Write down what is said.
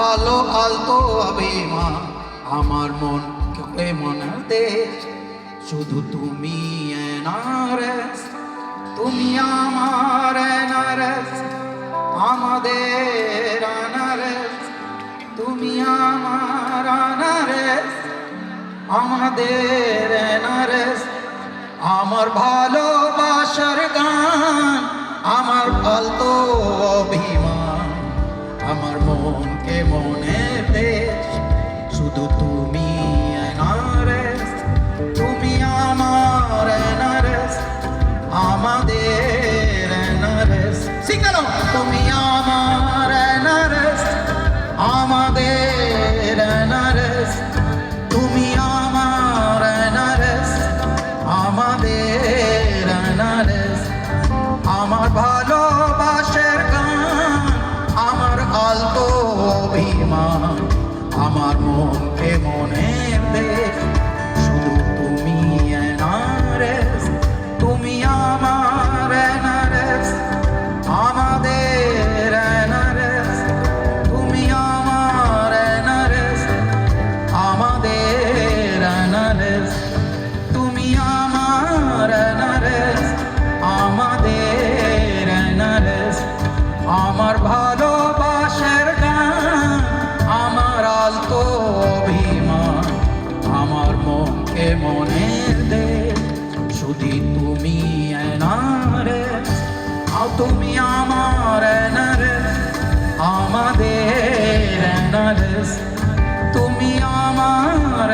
আলো আলতো অভিমান, আমার মন মনের দেশ শুধু তুমি এনআরএস, তুমি আমার এনআরএস, আমাদের এনআরএস, তুমি আমার এনআরএস, আমাদের এনআরএস। আমার ভালোবাসার গান, আমার আলতো অভিমান, আমার মনকে মনের দেশ শুধু তুমি এনআরএস, তুমি আমার এনআরএস, আমাদের এনআরএস। সিঙ্গেল তুমি আমার এনআরএস, আমাদের এনআরএস, তুমি আমার এনআরএস, আমাদের এনআরএস। আমার ভালোবাসার গান, আমার আলতো অভিমান, আমার মনকে মনের দেশ শুধু তুমি এনআরএস, তুমি আমার এনআরএস, আমাদের এনআরএস, তুমি আমার এনআরএস, আমাদের এনআরএস, তুমি আমার এনআরএস, আমাদের এনআরএস। আমার ভালোবাসার গান, আমার আলতো অভিমান, আমার মনকে মনের দেশ শুধু তুমি এনআরএস, তুমি আমার এনআরএস, আমাদের এনআরএস, তুমি আমার